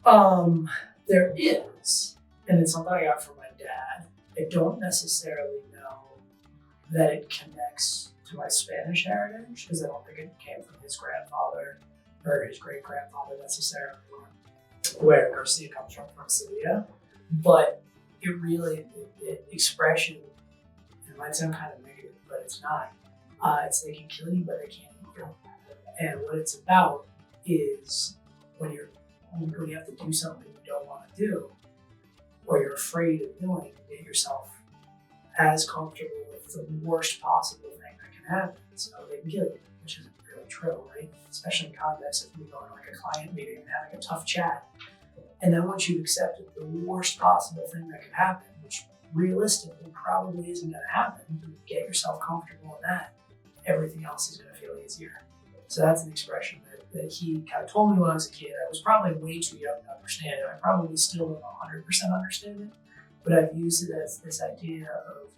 There is, and it's something I got from my dad. I don't necessarily know that it connects to my Spanish heritage because I don't think it came from his grandfather or his great grandfather necessarily, where Garcia comes from Sevilla. But it really, expression, it might sound kind of negative, but it's not. It's they can kill you, but they can't eat you. And what it's about is when you have to do something you don't want to do, or you're afraid of doing, you get yourself as comfortable with the worst possible thing that can happen. So they can kill you, which isn't really true, right? Especially in context of you going to like a client meeting and having a tough chat. And then once you've accepted the worst possible thing that could happen, which realistically probably isn't going to happen, you get yourself comfortable in that, everything else is going to feel easier. So that's an expression that he kind of told me when I was a kid. I was probably way too young to understand it. I probably still don't 100% understand it, but I've used it as this idea of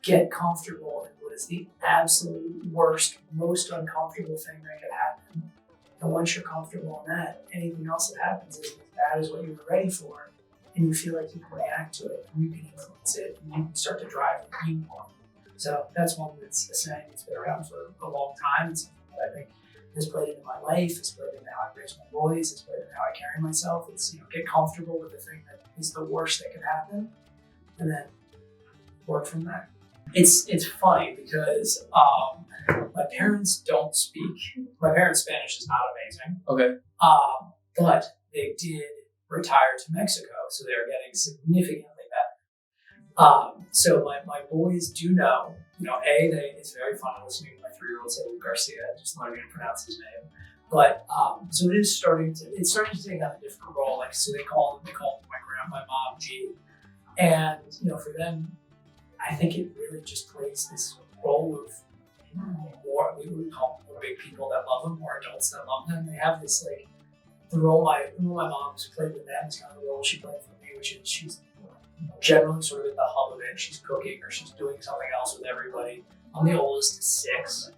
get comfortable in what is the absolute worst, most uncomfortable thing that could happen. And once you're comfortable in that, anything else that happens is as bad as what you were ready for, and you feel like you can react to it, and you can influence it, and you can start to drive it you want. So that's one that's a saying that's been around for a long time. It's something that I think has played into my life, has played into how I raise my boys, has played into how I carry myself. It's, get comfortable with the thing that is the worst that could happen, and then work from there. It's funny because my parents don't speak. My parents' Spanish is not amazing. Okay. But they did retire to Mexico, so they're getting significantly better. So my boys do know, it's very fun listening to my 3-year-old say Garcia, just learning to pronounce his name. But so it's starting to take on a different role. Like, so they call my mom G, and for them, I think it really just plays this role of more, we would call more big people that love them, more adults that love them. They have this the role my mom's played with them is kind of the role she played for me, which is she's generally sort of at the hub of it. She's cooking or she's doing something else with everybody. I'm the oldest of 6,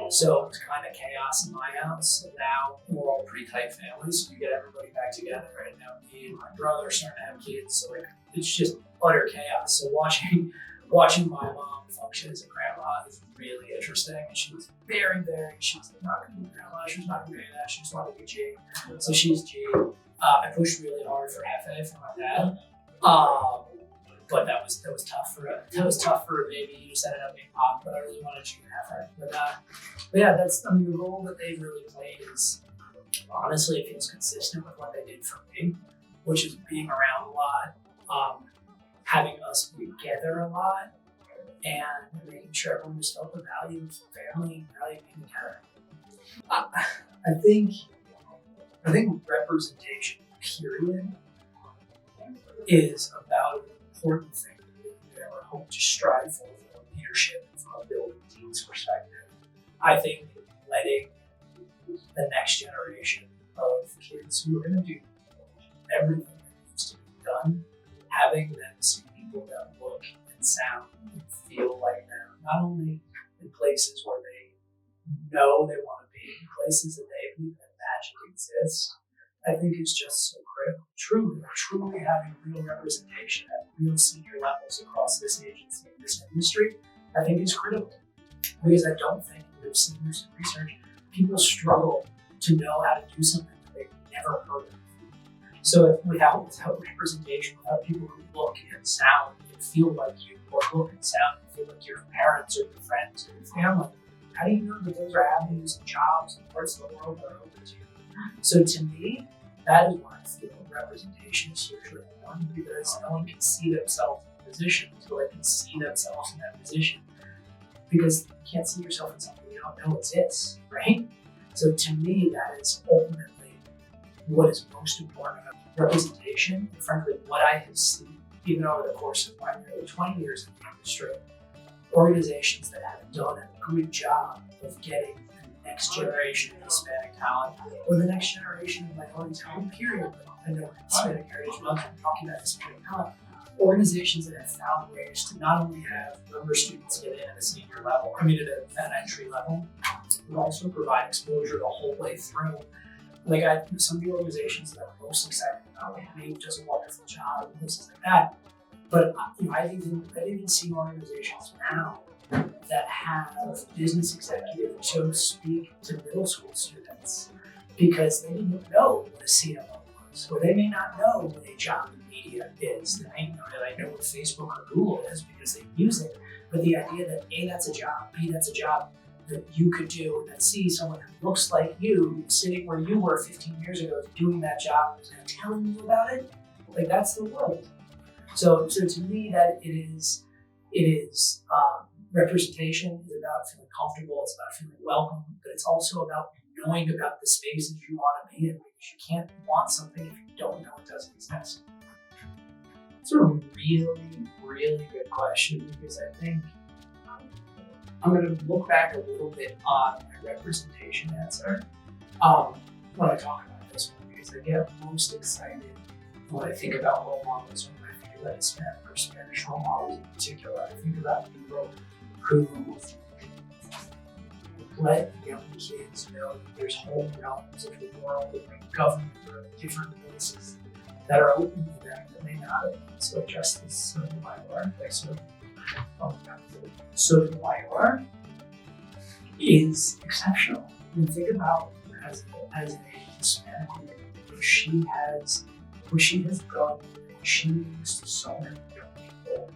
so it's kind of chaos in my house. And now we're all pretty tight families, so you get everybody back together, and now me and my brother are starting to have kids, so it's just utter chaos. So watching my mom function as a grandma is really interesting. And she's very, she's not going to be grandma. She's not going to be that. She just wanted to be G. So she's G. I pushed really hard for Hefe for my dad. But that was tough for a baby. He just ended up being Pop, but I really wanted G and Hefe. But yeah, the role that they really played is, honestly, it feels consistent with what they did for me, which is being around a lot. Having us be together a lot, and making sure everyone just felt the value of family, value of being together. I think representation, period, is about an important thing that we ever hope to strive for from a leadership and from a building team's perspective. I think letting the next generation of kids who are going to do everything that needs to be done, having them see people that look and sound and feel like them, not only in places where they know they want to be, places that they've even imagined exist, I think is just so critical. Truly having real representation at real senior levels across this agency and this industry, I think is critical. Because I don't think, we've seen this in research, people struggle to know how to do something that they've never heard of. So without representation, without people who look and sound and feel like you, or look and sound and feel like your parents or your friends or your family, how do you know that those are avenues and jobs and parts of the world that are open to you? So to me, that is why I feel representation is hugely important, because no one can see themselves in a position until they can see themselves in that position. Because you can't see yourself in something you don't know exists, right? So to me, that is ultimately what is most important about representation, and frankly, what I have seen, even over the course of my nearly 20 years in the industry, organizations that have done a good job of getting the next generation of Hispanic talent, or the next generation of minority talent, period. I know Hispanic Heritage Month, I'm talking about Hispanic talent. Organizations that have found ways to not only have younger students get in at a senior level, at an entry level, but also provide exposure the whole way through. Like some of the organizations that I'm most excited about, like Nate does a wonderful job and places like that. But I've even seen organizations now that have business executives to speak to middle school students because they didn't know what a CMO was, or they may not know what a job in media is. They may know what Facebook or Google is because they use it. But the idea that A, that's a job, B, that's a job that you could do, and that C, someone who looks like you sitting where you were 15 years ago doing that job is now telling you about it, like that's the world. So to me, that it is representation is about feeling comfortable. It's about feeling welcome, but it's also about knowing about the spaces you want to be in, because you can't want something if you don't know it doesn't exist. It's a really, really good question, because I think I'm going to look back a little bit on my representation answer when I talk about this one, because I get most excited when I think about role models, or when I think about Hispanic or Spanish role models in particular. I think about people who let young kids know that there's whole realms of the world and government or different places that are open to them that may not have been. So justice, Soy Vayner, Soy Vayner is exceptional. I mean, think about as a Hispanic woman, what she has done, what she means to so many young people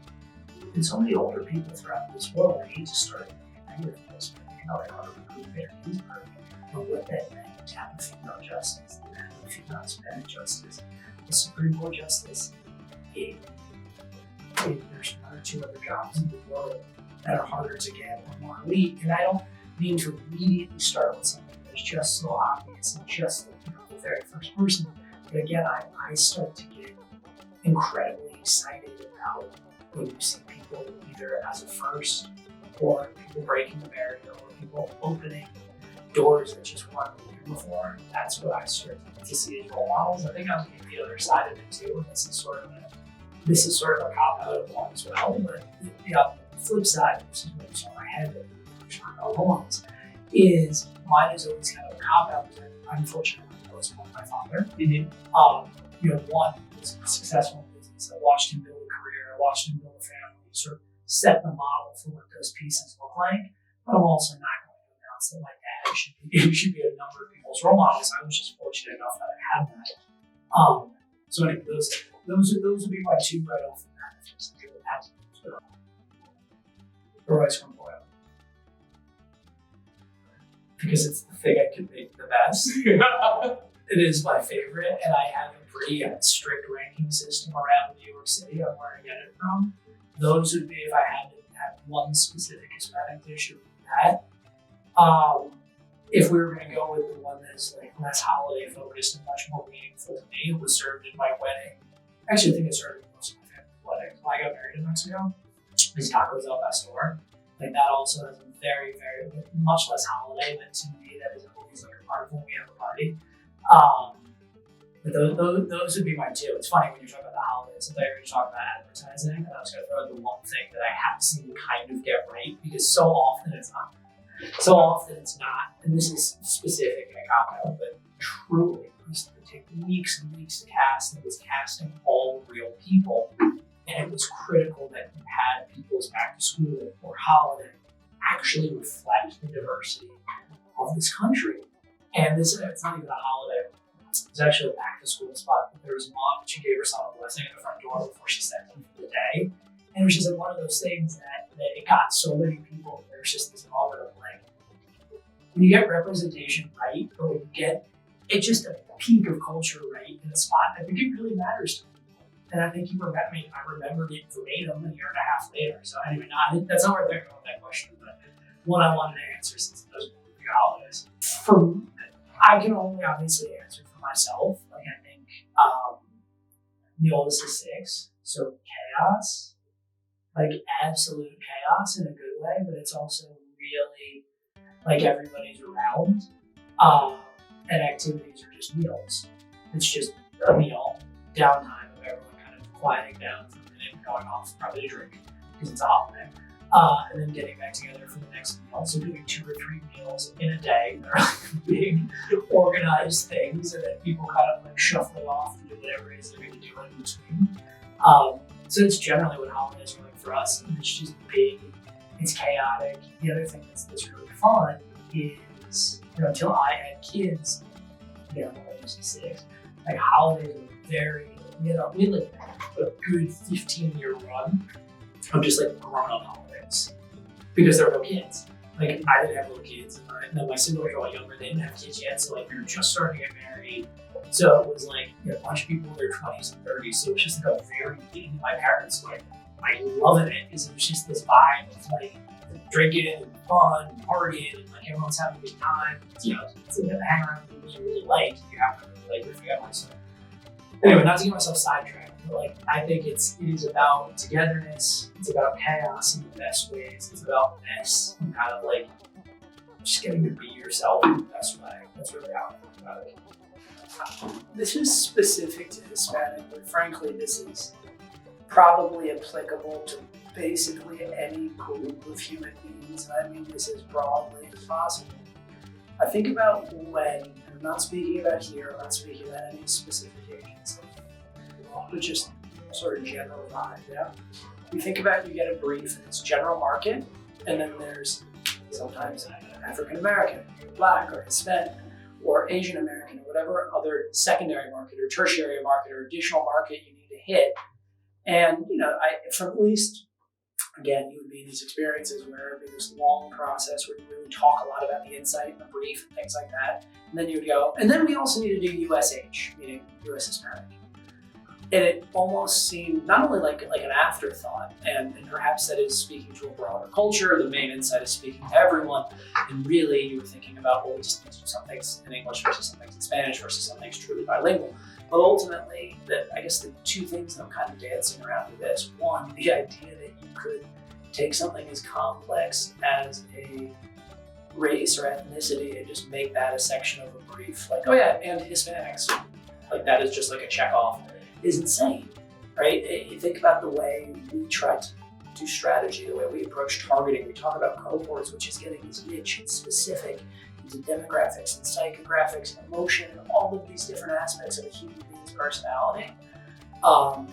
and so many older people throughout this world. I hate to start angry with this, but like how to recruit Hispanic, but what that meant to have a female justice, to have a female Hispanic justice, the Supreme Court justice. There's one or two other jobs in the world that are harder to get or more elite, and I don't mean to immediately start with something that's just so obvious and just the very first person. But again, I start to get incredibly excited about when you see people either as a first, or people breaking the barrier, or people opening doors that just weren't open before. That's what I start to see as role models. I think I'm the other side of it too, and this is sort of a cop out of one as well. But the flip side, which is what's on my head that we're talking about role models, is mine is always kind of a cop out. Unfortunately, I was born my father. One was a successful business. I watched him build a career. I watched him build a family. Sort of set the model for what those pieces look like. But I'm also not going to announce that my dad should be a number of people's role models. I was just fortunate enough that I had that. So anyway, those would be my two right off the bat. Or ice cream boil. Because it's the thing I can make the best. It is my favorite, and I have a pretty strict ranking system around New York City on where I get it from. Those would be, if I had to have one specific Hispanic dish, it would be that. If we were going to go with the one that's like less holiday focused and much more meaningful to me, it was served at my wedding. Actually, I think it served at most of my family's wedding. When I got married in Mexico, these tacos al pastor. Like that also has a very, very much less holiday, but to me that is always like a part of when we have a party. But those would be my two. It's funny when you're talking about the holidays. I thought you were going to talk about advertising, and I was going to throw out the one thing that I have seen kind of get right, because so often it's not. And this is specific in a cop out, but truly, it used to take weeks and weeks to cast, and it was casting all real people. And it was critical that you had people's back to school or holiday actually reflect the diversity of this country. And it's not even a holiday. It's actually a back to school spot. There was a mom, she gave her son a blessing at the front door before she sent him for the day. And it was just like one of those things that it got so many people. There's just this moment of like, when you get representation right, or when you get just a peak of culture right in a spot, I think it really matters to people. And I think I remembered it verbatim a year and a half later. So anyway, that's not where they're going with that question, but one I wanted to answer since it doesn't really big holidays. I can only obviously answer for myself. Like I think the oldest is 6, so chaos, like absolute chaos in a good way, but it's also really like everybody's around, and activities are just meals. It's just a meal, downtime of everyone kind of quieting down for a minute and going off probably to drink because it's a holiday. and then getting back together for the next meal. So doing 2 or 3 meals in a day. They're like big organized things, and then people kind of like shuffle it off to do whatever it is they're going to do in between. So it's generally what holidays are like for us. And it's just big, it's chaotic. The other thing that's really fun is, until I had kids, I'm only 6, like holidays are very, we had like a good 15-year run of just like grown-up holidays because there were no kids. Like I didn't have little kids, and then my siblings were all younger. They didn't have kids yet, so like we were just starting to get married. So it was like a bunch of people in their 20s and 30s. So it was just like a very big. My parents were like loving it because it was just this vibe of like drinking and fun, and partying, and like everyone's having a good time. To hang around with people you really like. You have to really like your family. So anyway, not to get myself sidetracked. Like I think it is about togetherness. It's about chaos in the best ways. It's about mess and kind of like just getting to be yourself in the best way. That's really how I think about it. This is specific to Hispanic, but frankly, this is probably applicable to basically any group of human beings. And I mean this as broadly as possible. I think about when, and I'm not speaking about here, I'm not speaking about any specific agency, but just sort of general vibe, yeah? You think about, you get a brief and it's general market, and then there's sometimes African American, or Black, or Hispanic, or Asian American, or whatever other secondary market, or tertiary market, or additional market you need to hit. And, from at least, again, you would be in these experiences where it would be this long process where you really talk a lot about the insight and the brief and things like that. And then you would go, and then we also need to do USH, meaning US Hispanic. And it almost seemed not only like an afterthought, and perhaps that is speaking to a broader culture, the main insight is speaking to everyone, and really you were thinking about, well, we just need to do some things in English versus some things in Spanish versus some things truly bilingual. But ultimately, I guess the 2 things that I'm kind of dancing around with this, one, the idea that you could take something as complex as a race or ethnicity and just make that a section of a brief, like, oh yeah, and Hispanics, like that is just like a check off, is insane, right? You think about the way we try to do strategy, the way we approach targeting. We talk about cohorts, which is getting as niche and specific into demographics and psychographics and emotion and all of these different aspects of a human being's personality.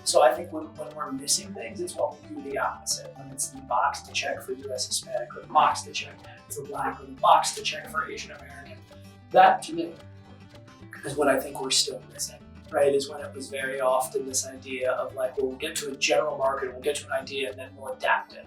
So I think when we're missing things, it's when we do the opposite. When it's the box to check for US Hispanic, or the box to check for Black, or the box to check for Asian American. That, to me, is what I think we're still missing. Right, is when it was very often this idea of like, well, we'll get to a general market, we'll get to an idea, and then we'll adapt it.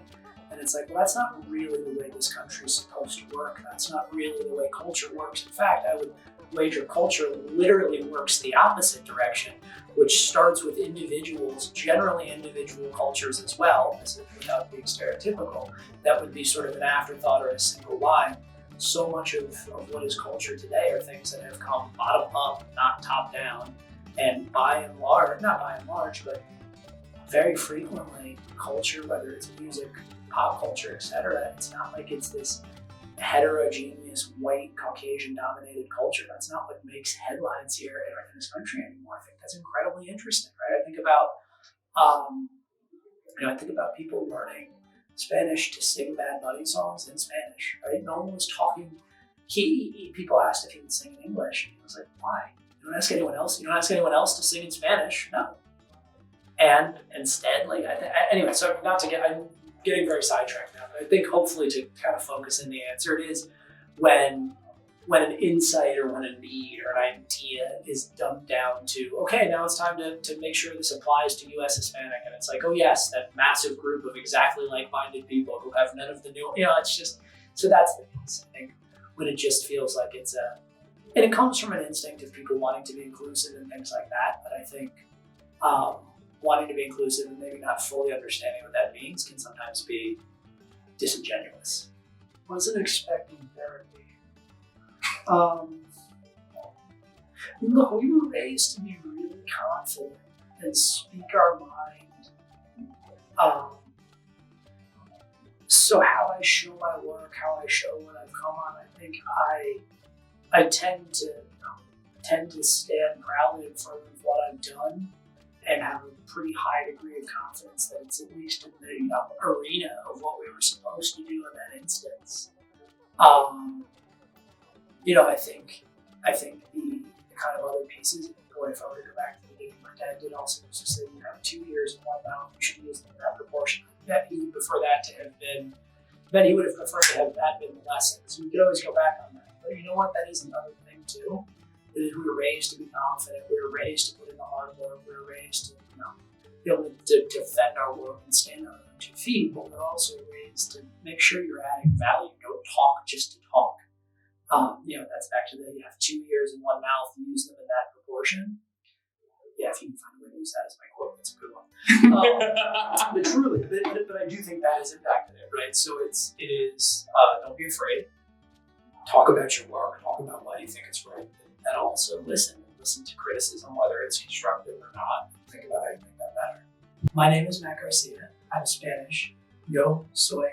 And it's like, well, that's not really the way this country is supposed to work. That's not really the way culture works. In fact, I would wager culture literally works the opposite direction, which starts with individuals, generally individual cultures as well, without being stereotypical. That would be sort of an afterthought or a single line. So much of what is culture today are things that have come bottom up, not top down. And by and large, but very frequently, culture, whether it's music, pop culture, etc., it's not like it's this heterogeneous, white, Caucasian-dominated culture. That's not what makes headlines here in this country anymore. I think that's incredibly interesting, right? I think about people learning Spanish to sing Bad Bunny songs in Spanish, right? No one was talking. People asked if he would sing in English, and he was like, "Why? You don't ask anyone else. You don't ask anyone else to sing in Spanish, no." And instead, anyway. So I'm getting very sidetracked now. But I think hopefully to kind of focus in the answer, it is when an insight or when a need or an idea is dumbed down to, okay, now it's time to make sure this applies to US Hispanic, and it's like, oh yes, that massive group of exactly like-minded people who have none of the new, it's just, so that's the piece. I think when it just feels like it's and it comes from an instinct of people wanting to be inclusive and things like that. But I think wanting to be inclusive and maybe not fully understanding what that means can sometimes be disingenuous. Wasn't expecting therapy. Look, we were raised to be really confident and speak our mind. So how I show my work, how I show what I've come on, I think I tend to stand proudly in front of what I've done, and have a pretty high degree of confidence that it's at least in the arena of what we were supposed to do in that instance. I think the kind of other pieces, boy, if I were to go back to the beginning, my dad did also used to say, you have 2 years in one mouth, you should use them in that proportion. That he would prefer that to have been, that he would have preferred to have that been the lesson. So we could always go back on that. But you know what? That is another thing too. That is, we were raised to be confident. We were raised to put in the hard work. We were raised to, be able to defend our work and stand on our own 2 feet. But we're also raised to make sure you're adding value. Don't talk just to talk. That's back to you have 2 ears in one mouth. Use them in that proportion. Yeah, if you can find a way to use that as my quote, that's a good one. But truly, but I do think that has impacted it, right? So it is don't be afraid. Talk about your work. Talk about why you think it's right, and also listen to criticism, whether it's constructive or not. Think about how you make that better. My name is Matt Garcia. I'm Spanish. Yo soy